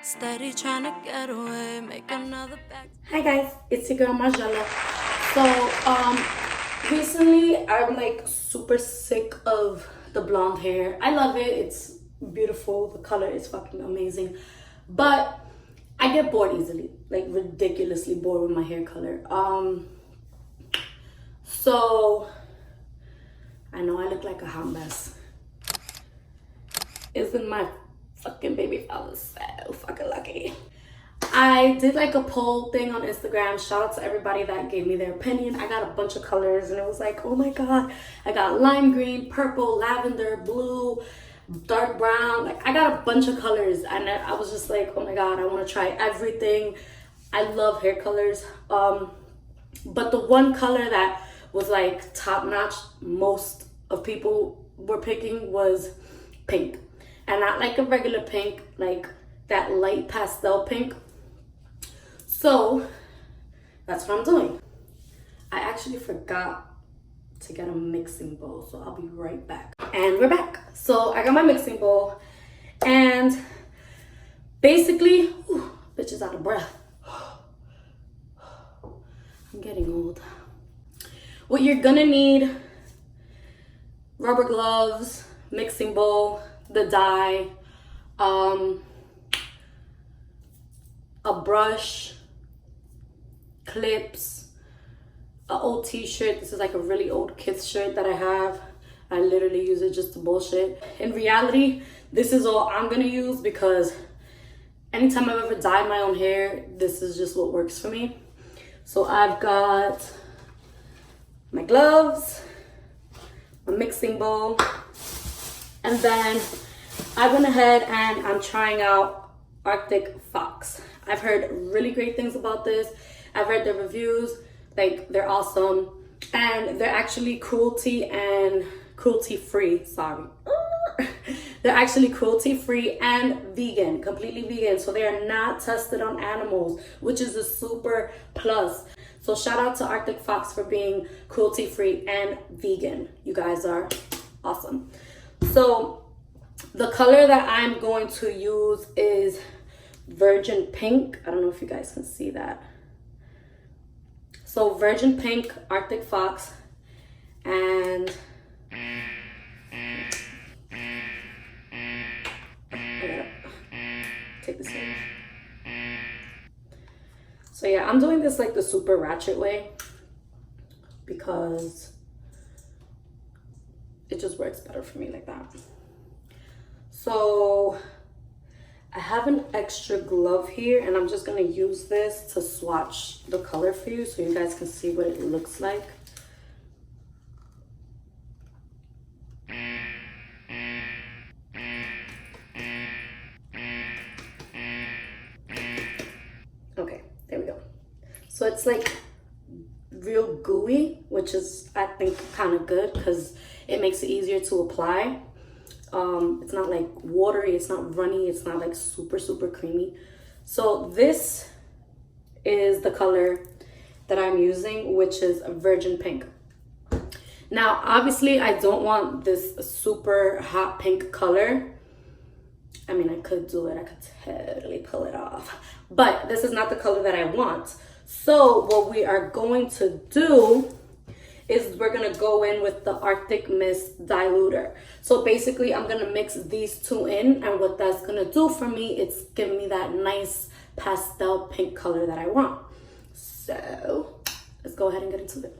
Steady trying to get away, make another back. Hi guys, it's your girl Marjella. Recently I'm like super sick of the blonde hair. I love it, it's beautiful, the color is fucking amazing. But I get bored easily, like ridiculously bored with my hair color. So I know I look like a hot mess. Isn't my fucking baby father so fucking lucky? I did like a poll thing on Instagram. Shout out to everybody that gave me their opinion. I got a bunch of colors and it was like, oh my god, I got lime green, purple, lavender, blue, dark brown. Like I got a bunch of colors and I was just like, oh my god, I want to try everything. I love hair colors. But the one color that was like top notch, most of people were picking was pink. And not like a regular pink, like that light pastel pink. So that's what I'm doing. I actually forgot to get a mixing bowl, so I'll be right back. And we're back. So I got my mixing bowl and basically, bitch is out of breath. I'm getting old. What you're gonna need: rubber gloves, mixing bowl, the dye, a brush, clips, an old t-shirt. This is like a really old kids shirt that I have. I literally use it just to bullshit. In reality, this is all I'm gonna use because anytime I've ever dyed my own hair, this is just what works for me. So I've got my gloves, my mixing bowl, and then I went ahead and I'm trying out Arctic Fox. I've heard really great things about this. I've read their reviews, like they're awesome. And they're actually cruelty free, sorry. They're actually cruelty free and vegan, completely vegan. So they are not tested on animals, which is a super plus. So shout out to Arctic Fox for being cruelty free and vegan. You guys are awesome. So the color that I'm going to use is Virgin Pink. I don't know if you guys can see that. So Virgin Pink, Arctic Fox, and take this in. So yeah, I'm doing this like the super ratchet way because it just works better for me like that. So I have an extra glove here and I'm just gonna use this to swatch the color for you so you guys can see what it looks like. Okay, there we go. So it's like real gooey, which is I think kind of good because it makes it easier to apply. It's not like watery, it's not runny, it's not like super creamy. So this is the color that I'm using, which is a Virgin Pink. Now obviously I don't want this super hot pink color. I mean, I could do it, I could totally pull it off, but this is not the color that I want. So what we are going to do is we're gonna go in with the Arctic Mist Diluter. So basically I'm gonna mix these two in, and what that's gonna do for me, it's giving me that nice pastel pink color that I want. So let's go ahead and get into it.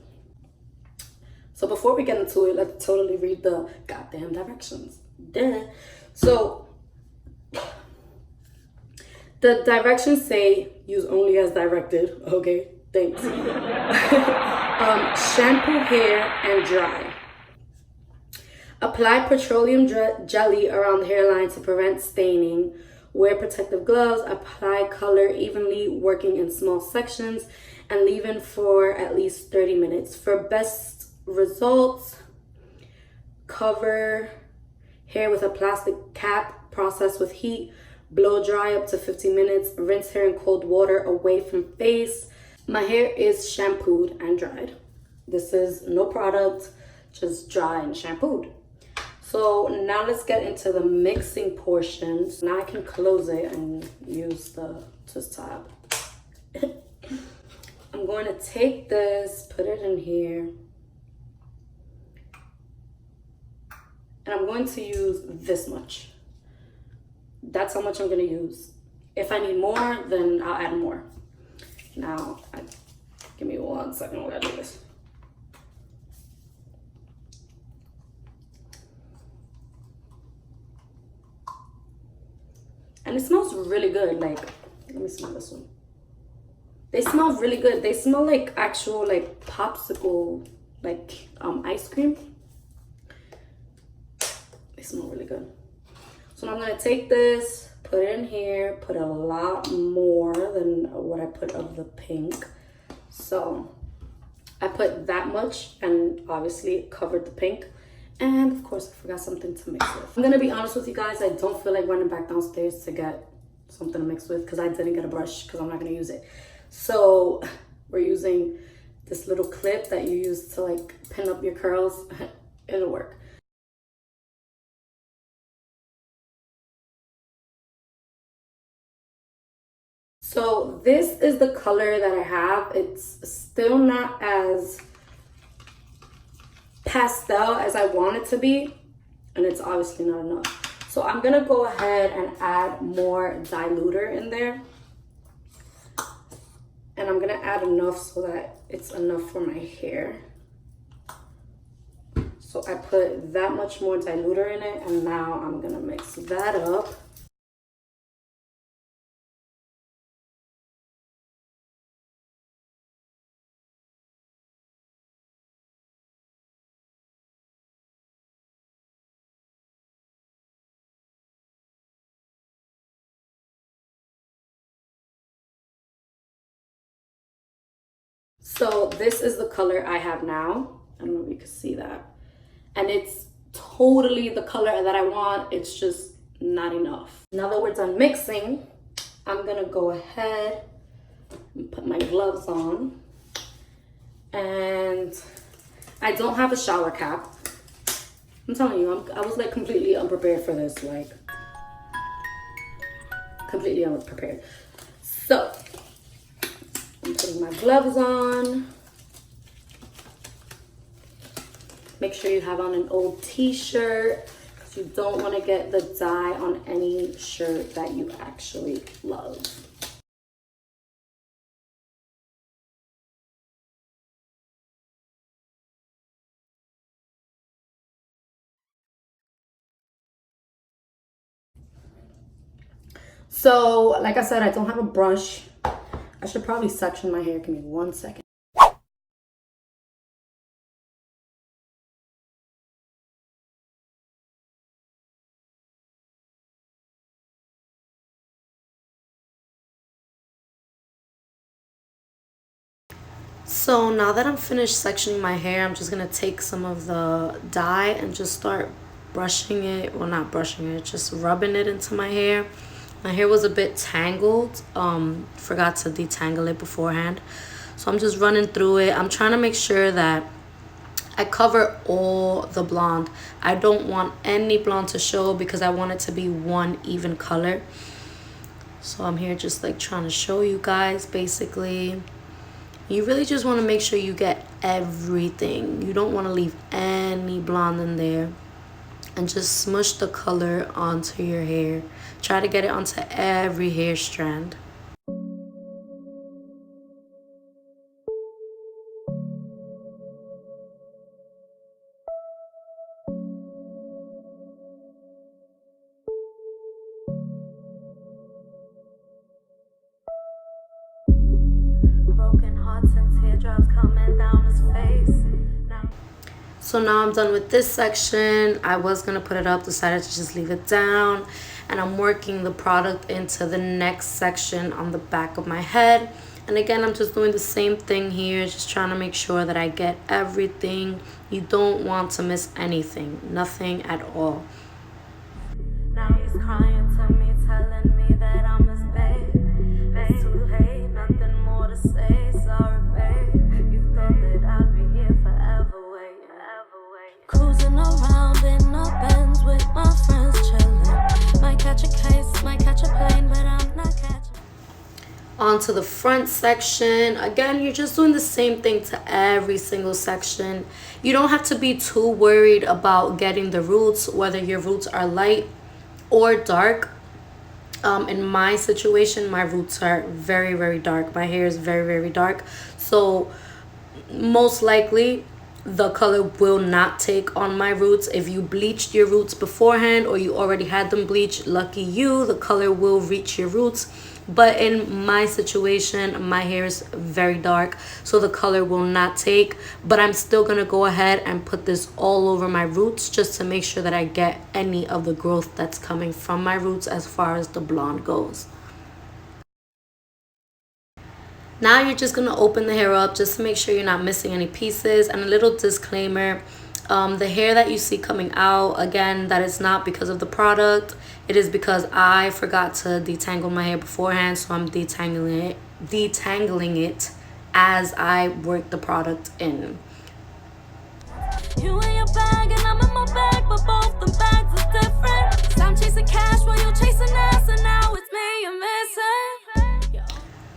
So before we get into it, let's totally read the goddamn directions. Duh. So the directions say use only as directed. Okay, thanks. Shampoo hair and dry. Apply petroleum jelly around the hairline to prevent staining. Wear protective gloves. Apply color evenly, working in small sections, and leave in for at least 30 minutes. For best results, cover hair with a plastic cap, process with heat, blow dry up to 15 minutes, rinse hair in cold water away from face. My hair is shampooed and dried. This is no product, just dry and shampooed. So now let's get into the mixing portions. Now I can close it and use the twist tab. I'm going to take this, put it in here. And I'm going to use this much. That's how much I'm going to use. If I need more, then I'll add more. Now, give me 1 second while I do this. And it smells really good. Like, let me smell this one. They smell really good. They smell like actual like popsicle, like ice cream. They smell really good. So now I'm gonna take this, put it in here, put a lot more than what I put of the pink. So I put that much, and obviously it covered the pink. And of course, I forgot something to mix with. I'm gonna be honest with you guys, I don't feel like running back downstairs to get something to mix with because I didn't get a brush because I'm not gonna use it. So we're using this little clip that you use to like pin up your curls. It'll work. So this is the color that I have. It's still not as pastel as I want it to be, and it's obviously not enough. So I'm gonna go ahead and add more diluter in there, and I'm gonna add enough so that it's enough for my hair. So I put that much more diluter in it, and now I'm gonna mix that up. So this is the color I have now. I don't know if you can see that. And it's totally the color that I want. It's just not enough. Now that we're done mixing, I'm gonna go ahead and put my gloves on. And I don't have a shower cap. I'm telling you, I was like completely unprepared for this, like completely unprepared. So I'm putting my gloves on. Make sure you have on an old t-shirt because you don't want to get the dye on any shirt that you actually love. So, like I said, I don't have a brush. I should probably section my hair. Give me 1 second. So now that I'm finished sectioning my hair, I'm just gonna take some of the dye and just start brushing it. Well, not brushing it, just rubbing it into my hair. My hair was a bit tangled. Forgot to detangle it beforehand. So I'm just running through it. I'm trying to make sure that I cover all the blonde. I don't want any blonde to show because I want it to be one even color. So I'm here just like trying to show you guys basically. You really just want to make sure you get everything. You don't want to leave any blonde in there. And just smush the color onto your hair. Try to get it onto every hair strand. Broken hearts and teardrops coming down his face. So now I'm done with this section. I was gonna put it up, decided to just leave it down. And I'm working the product into the next section on the back of my head. And again, I'm just doing the same thing here, just trying to make sure that I get everything. You don't want to miss anything, nothing at all. Now he's crying to me, telling me that I'm his babe. It's too late, nothing more to say. Sorry, babe. You thought that I'd be here forever, wait. Cruising around in a Benz. onto the front section. Again, you're just doing the same thing to every single section. You don't have to be too worried about getting the roots, whether your roots are light or dark. In my situation, my roots are very, very dark. My hair is very, very dark. So most likely the color will not take on my roots. If you bleached your roots beforehand or you already had them bleached, lucky you, the color will reach your roots. But in my situation, my hair is very dark, so the color will not take. But I'm still gonna go ahead and put this all over my roots just to make sure that I get any of the growth that's coming from my roots as far as the blonde goes. Now you're just gonna open the hair up just to make sure you're not missing any pieces. And a little disclaimer, the hair that you see coming out, again, that is not because of the product. It is because I forgot to detangle my hair beforehand, so I'm detangling it as I work the product in. You in your bag and I'm in my bag, but both the bags are different. So I'm chasing cash while you're chasing ass, and now it's me you're missing.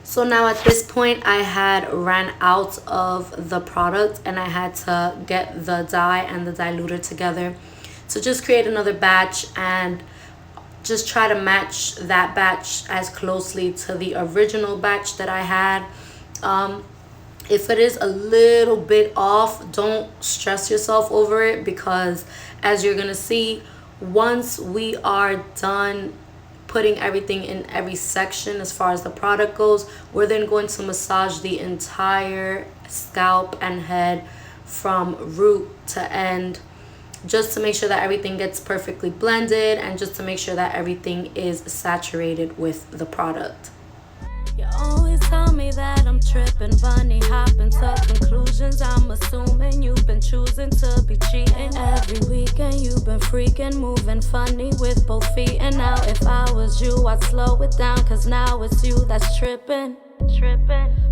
So now at this point, I had ran out of the product and I had to get the dye and the diluter together to just create another batch and just try to match that batch as closely to the original batch that I had. If it is a little bit off, don't stress yourself over it, because as you're gonna see, once we are done putting everything in every section as far as the product goes, we're then going to massage the entire scalp and head from root to end, just to make sure that everything gets perfectly blended and just to make sure that everything is saturated with the product. You always tell me that I'm tripping, bunny hopping to conclusions. I'm assuming you've been choosing to be cheating. Every weekend you've been freaking, moving funny with both feet. And now if I was you, I'd slow it down, cause now it's you that's tripping.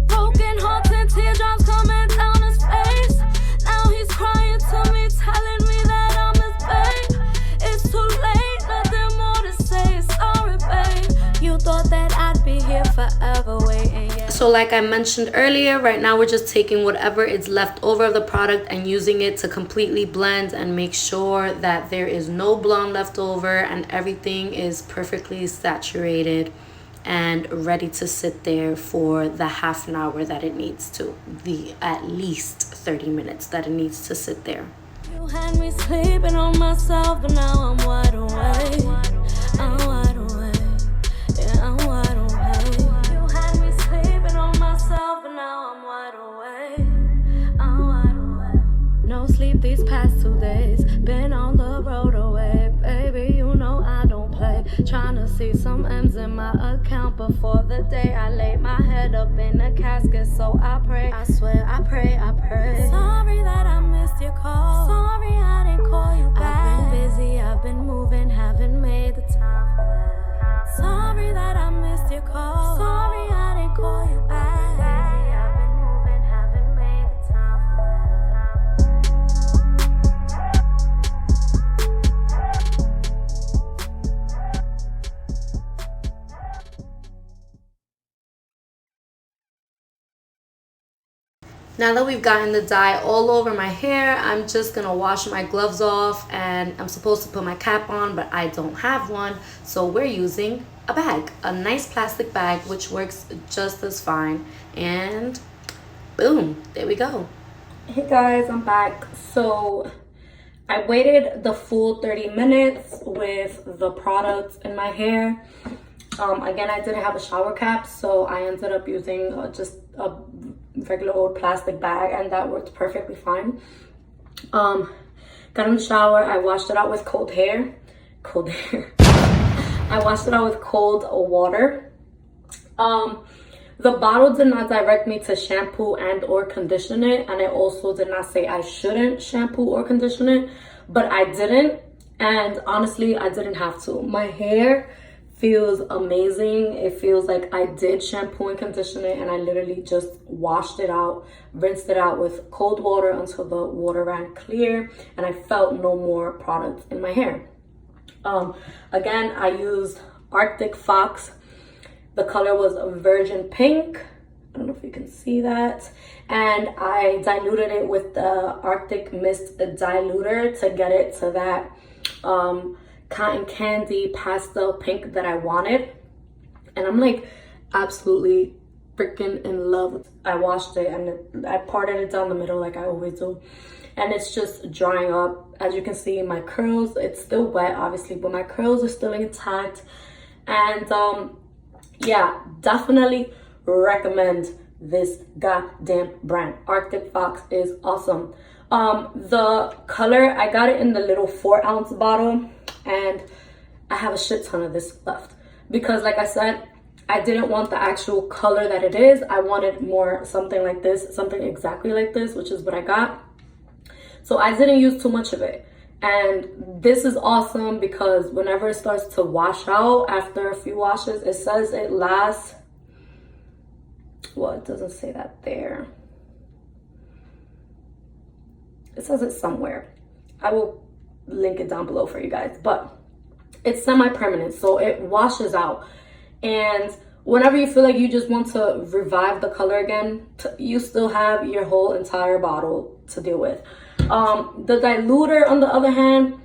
Broken hearts and teardrops coming down his face. Now he's crying to me, telling me that I'm his babe. It's too late, nothing more to say, sorry babe. You thought that I'd be here forever waiting, yeah. So like I mentioned earlier, right now we're just taking whatever is left over of the product and using it to completely blend and make sure that there is no blonde left over and everything is perfectly saturated and ready to sit there for the half an hour that it needs to, the at least 30 minutes that it needs to sit there. You had me sleeping on myself, but now I'm wide awake. I'm wide awake. Yeah, I'm wide awake. You had me sleeping on myself, but now I'm wide awake. I'm wide awake. No sleep these past 2 days. Been on the road away, baby. You know I don't play. Trying to see some M's in my account before the day I lay my head up in a casket. So I pray, I swear, I pray. Sorry that I missed your call. Sorry I didn't call you back. I've been busy, I've been moving, haven't made the time for that. Sorry that I missed your call. Sorry I didn't call you back. Busy, I've been moving, haven't made the time for that. Now that we've gotten the dye all over my hair, I'm just gonna wash my gloves off, and I'm supposed to put my cap on, but I don't have one. So we're using a bag, a nice plastic bag, which works just as fine. And boom, there we go. Hey guys, I'm back. So I waited the full 30 minutes with the product in my hair. Again, I didn't have a shower cap, so I ended up using just a regular old plastic bag, and that worked perfectly fine. Got in the shower, I washed it out with cold hair. I washed it out with cold water. The bottle did not direct me to shampoo and or condition it, and it also did not say I shouldn't shampoo or condition it, but I didn't, and honestly I didn't have to. My hair feels amazing. It feels like I did shampoo and condition it, and I literally just washed it out, rinsed it out with cold water until the water ran clear, and I felt no more product in my hair. Again, I used Arctic Fox The color was a virgin pink. I don't know if you can see that. And I diluted it with the Arctic Mist diluter to get it to that cotton candy pastel pink that I wanted. And I'm like absolutely freaking in love. I washed it and I parted it down the middle like I always do. And it's just drying up. As you can see, my curls, it's still wet obviously, but my curls are still intact. And yeah, definitely recommend this goddamn brand. Arctic Fox is awesome. The color, I got it in the little 4-ounce bottle, and I have a shit ton of this left because, like I said, I didn't want the actual color that it is. I wanted more something like this, something exactly like this, which is what I got. So I didn't use too much of it. And this is awesome because whenever it starts to wash out after a few washes, it says it lasts, well, it doesn't say that there. It says it somewhere. I will link it down below for you guys, but it's semi-permanent, so it washes out. And whenever you feel like you just want to revive the color again, you still have your whole entire bottle to deal with. The diluter, on the other hand,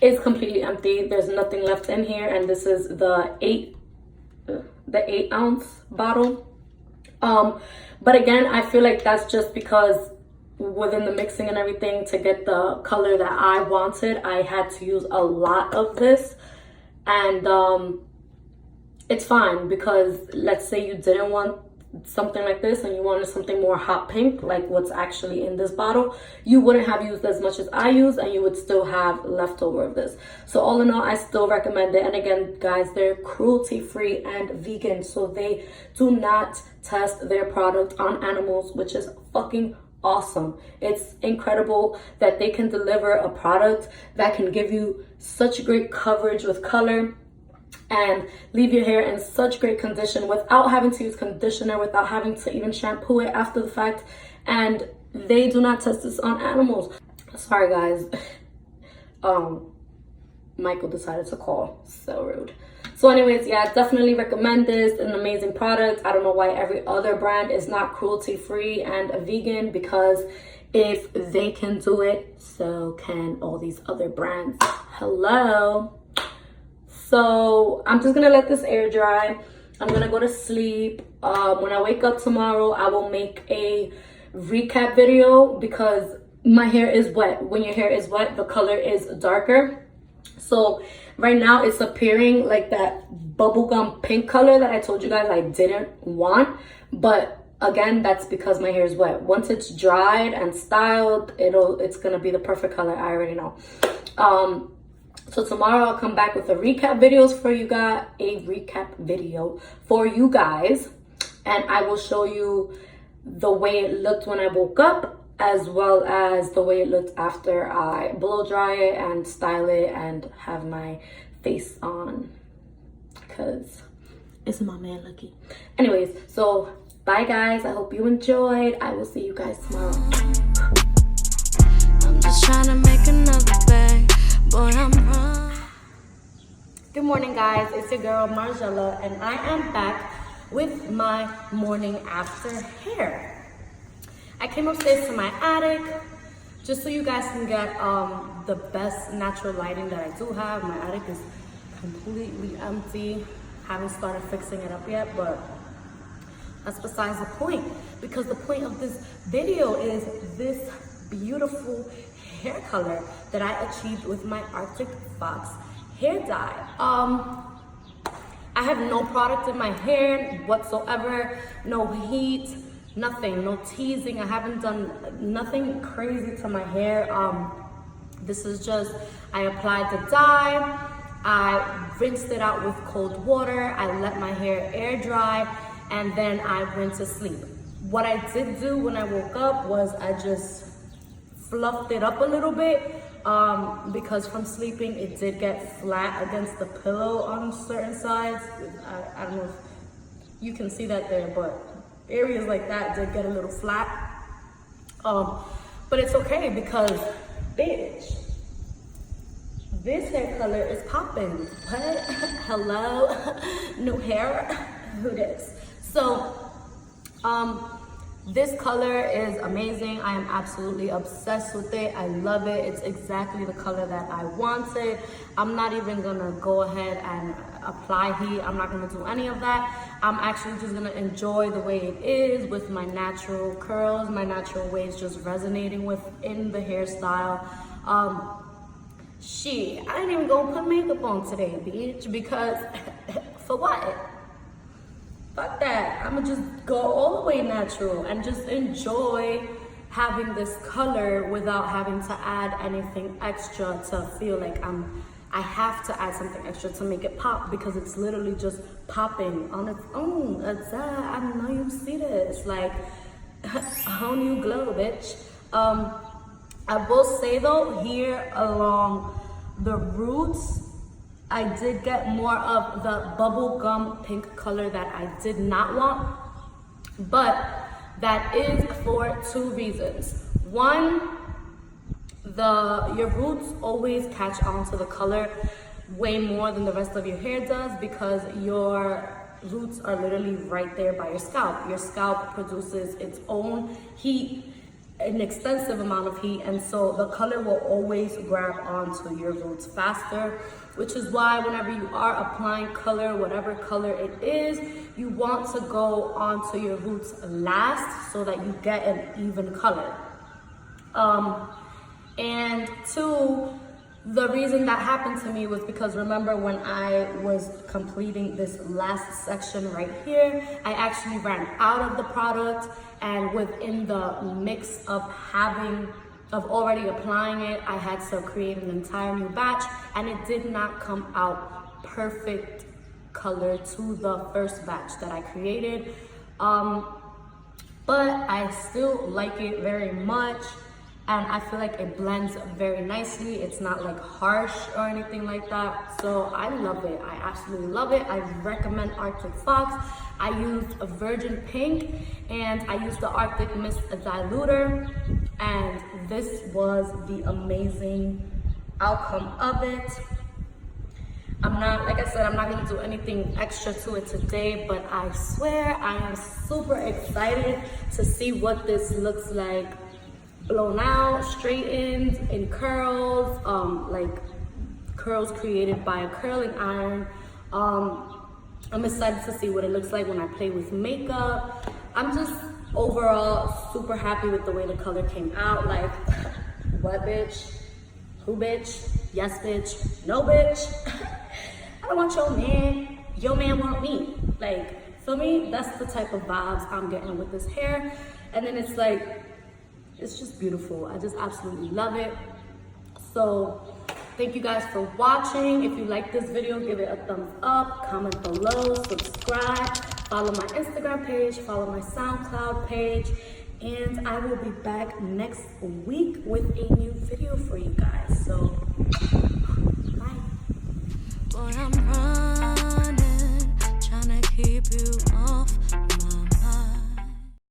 is completely empty. There's nothing left in here, and this is the 8-ounce bottle. But again, I feel like that's just because within the mixing and everything, to get the color that I wanted, I had to use a lot of this. And it's fine because let's say you didn't want something like this and you wanted something more hot pink, like what's actually in this bottle, you wouldn't have used as much as I use, and you would still have leftover of this. So all in all, I still recommend it. And again, guys, they're cruelty free and vegan, so they do not test their product on animals, which is fucking awesome. It's incredible that they can deliver a product that can give you such great coverage with color and leave your hair in such great condition without having to use conditioner, without having to even shampoo it after the fact. And they do not test this on animals. Sorry guys, Michael decided to call, so rude. So anyways, yeah, definitely recommend this. An amazing product. I don't know why every other brand is not cruelty free and vegan, because if they can do it, so can all these other brands. Hello. So I'm just gonna let this air dry. I'm gonna go to sleep. When I wake up tomorrow, I will make a recap video because my hair is wet. When your hair is wet, the color is darker. So right now it's appearing like that bubblegum pink color that I told you guys I didn't want. But again, that's because my hair is wet. Once it's dried and styled, it's gonna be the perfect color. I already know. So tomorrow I'll come back with a recap video for you guys, and I will show you the way it looked when I woke up, as well as the way it looked after I blow dry it and style it and have my face on, because isn't my man lucky? Anyways, so bye guys, I hope you enjoyed. I will see you guys tomorrow. I'm just trying to make another bag. Boy, I'm wrong. Good morning guys, it's your girl Margella, and I am back with my morning after hair. I came upstairs to my attic just so you guys can get the best natural lighting that I do have. My attic is completely empty. Haven't started fixing it up yet, but that's besides the point, because the point of this video is this beautiful hair color that I achieved with my Arctic Fox hair dye. I have no product in my hair whatsoever, no heat, nothing, no teasing. I haven't done nothing crazy to my hair. This is just, I applied the dye, I rinsed it out with cold water, I let my hair air dry, and then I went to sleep. What I did do when I woke up was I just fluffed it up a little bit, because from sleeping it did get flat against the pillow on certain sides. I don't know if you can see that there, but areas like that did get a little flat. But it's okay because, bitch, this hair color is popping. What? Hello? New hair? who dis? So, this color is amazing. I am absolutely obsessed with it. I love it. It's exactly the color that I wanted. I'm not even gonna go ahead and apply heat. I'm not gonna do any of that. I'm actually just gonna enjoy the way it is with my natural curls, my natural waves just resonating within the hairstyle. I ain't even gonna put makeup on today, bitch, because for what? Fuck that. I'ma just go all the way natural and just enjoy having this color without having to add anything extra to feel like I have to add something extra to make it pop, because it's literally just popping on its own. I know you see this, like a whole new glow, bitch. I will say though, here along the roots, I did get more of the bubblegum pink color that I did not want, but that is for two reasons. One, your roots always catch on to the color way more than the rest of your hair does, because your roots are literally right there by your scalp. Your scalp produces its own heat, an extensive amount of heat, and so the color will always grab onto your roots faster, which is why whenever you are applying color, whatever color it is, you want to go onto your roots last so that you get an even color. And two, the reason that happened to me was because, remember when I was completing this last section right here, I actually ran out of the product, and within the mix of already applying it, I had to create an entire new batch, and it did not come out perfect color to the first batch that I created. But I still like it very much, and I feel like it blends very nicely. It's not like harsh or anything like that. So I love it. I absolutely love it. I recommend Arctic Fox. I used a Virgin Pink, and I used the Arctic Mist Diluter, and this was the amazing outcome of it. Like I said, I'm not gonna do anything extra to it today, but I swear I am super excited to see what this looks like blown out, straightened, in curls, like curls created by a curling iron. I'm excited to see what it looks like when I play with makeup. I'm just overall super happy with the way the color came out. Like, what bitch? Who bitch? Yes bitch? No bitch? I don't want your man. Your man want me. Like, for me, that's the type of vibes I'm getting with this hair. And then it's like, it's just beautiful. I just absolutely love it. So thank you guys for watching. If you like this video, give it a thumbs up, comment below, subscribe, follow my Instagram page, follow my SoundCloud page, and I will be back next week with a new video for you guys. So